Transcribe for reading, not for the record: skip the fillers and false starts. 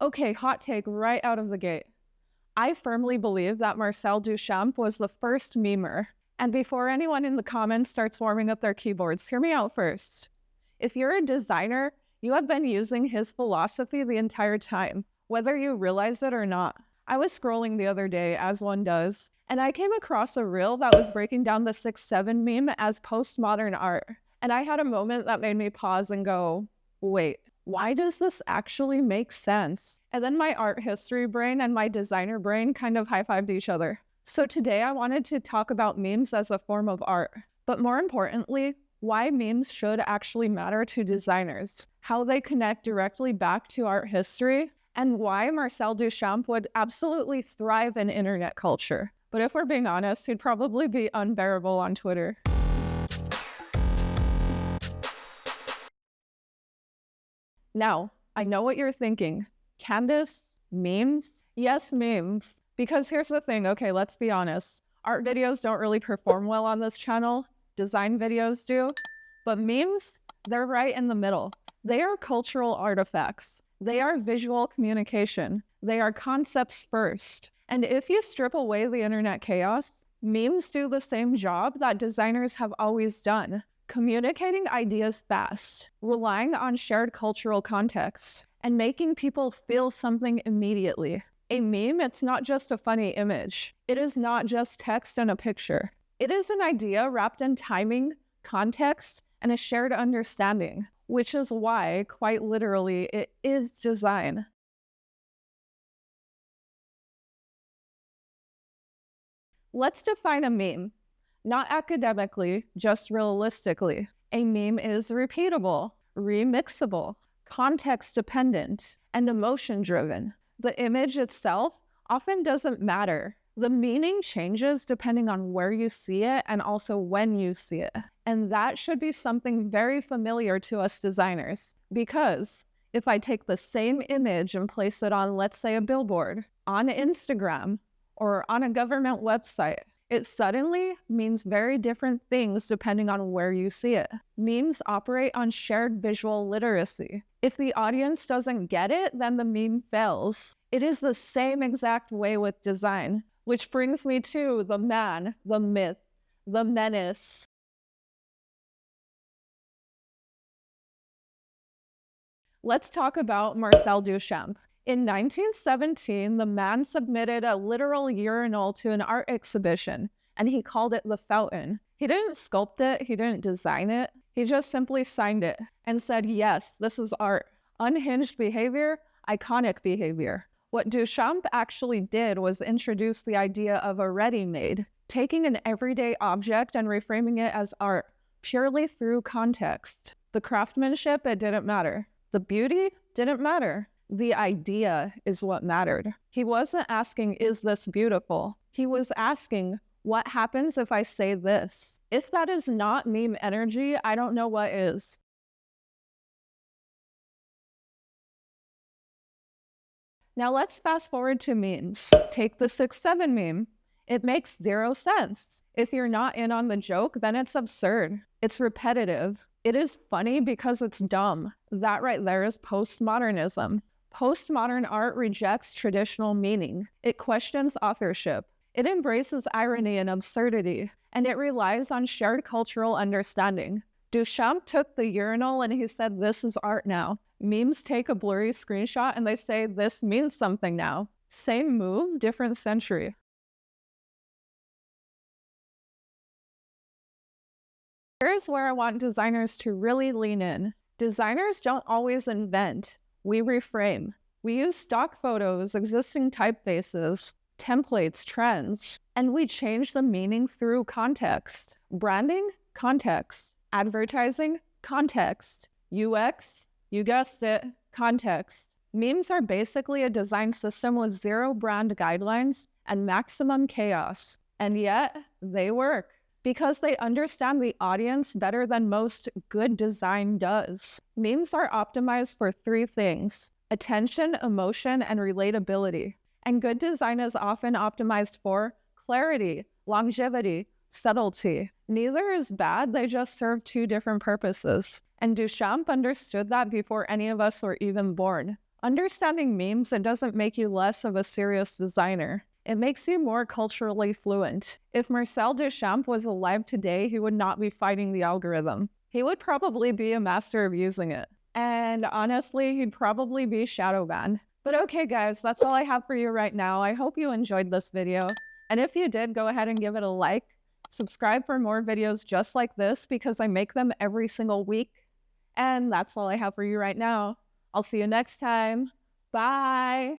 Okay, hot take right out of the gate. I firmly believe that Marcel Duchamp was the first memer. And before anyone in the comments starts warming up their keyboards, hear me out first. If you're a designer, you have been using his philosophy the entire time, whether you realize it or not. I was scrolling the other day, as one does, and I came across a reel that was breaking down the 6'7" meme as postmodern art. And I had a moment that made me pause and go, wait, why does this actually make sense? And then my art history brain and my designer brain kind of high-fived each other. So today I wanted to talk about memes as a form of art, but more importantly, why memes should actually matter to designers, how they connect directly back to art history, and why Marcel Duchamp would absolutely thrive in internet culture. But if we're being honest, he'd probably be unbearable on Twitter. Now, I know what you're thinking. Candace, memes? Yes, memes. Because here's the thing, okay, let's be honest. Art videos don't really perform well on this channel. Design videos do. But memes, they're right in the middle. They are cultural artifacts. They are visual communication. They are concepts first. And if you strip away the internet chaos, memes do the same job that designers have always done. Communicating ideas fast, relying on shared cultural context, and making people feel something immediately. A meme, it's not just a funny image. It is not just text and a picture. It is an idea wrapped in timing, context, and a shared understanding, which is why, quite literally, it is design. Let's define a meme. Not academically, just realistically. A meme is repeatable, remixable, context-dependent, and emotion-driven. The image itself often doesn't matter. The meaning changes depending on where you see it and also when you see it. And that should be something very familiar to us designers. Because if I take the same image and place it on, let's say, a billboard, on Instagram, or on a government website, it suddenly means very different things depending on where you see it. Memes operate on shared visual literacy. If the audience doesn't get it, then the meme fails. It is the same exact way with design, which brings me to the man, the myth, the menace. Let's talk about Marcel Duchamp. In 1917, the man submitted a literal urinal to an art exhibition, and he called it the fountain. He didn't sculpt it, he didn't design it, he just simply signed it and said, yes, this is art. Unhinged behavior, iconic behavior. What Duchamp actually did was introduce the idea of a ready-made, taking an everyday object and reframing it as art, purely through context. The craftsmanship, it didn't matter. The beauty didn't matter. The idea is what mattered. He wasn't asking, is this beautiful? He was asking, what happens if I say this? If that is not meme energy, I don't know what is. Now let's fast forward to memes. Take the 6'7" meme. It makes zero sense. If you're not in on the joke, then it's absurd. It's repetitive. It is funny because it's dumb. That right there is postmodernism. Postmodern art rejects traditional meaning. It questions authorship. It embraces irony and absurdity, and it relies on shared cultural understanding. Duchamp took the urinal and he said, this is art now. Memes take a blurry screenshot and they say, this means something now. Same move, different century. Here's where I want designers to really lean in. Designers don't always invent. We reframe. We use stock photos, existing typefaces, templates, trends, and we change the meaning through context. Branding, context. Advertising, context. UX, you guessed it, context. Memes are basically a design system with zero brand guidelines and maximum chaos, and yet they work because they understand the audience better than most good design does. Memes are optimized for three things: attention, emotion, and relatability. And good design is often optimized for clarity, longevity, subtlety. Neither is bad, they just serve two different purposes. And Duchamp understood that before any of us were even born. Understanding memes, it doesn't make you less of a serious designer. It makes you more culturally fluent. If Marcel Duchamp was alive today, he would not be fighting the algorithm. He would probably be a master of using it. And honestly, he'd probably be shadow banned. But okay, guys, that's all I have for you right now. I hope you enjoyed this video. And if you did, go ahead and give it a like. Subscribe for more videos just like this because I make them every single week. And that's all I have for you right now. I'll see you next time. Bye.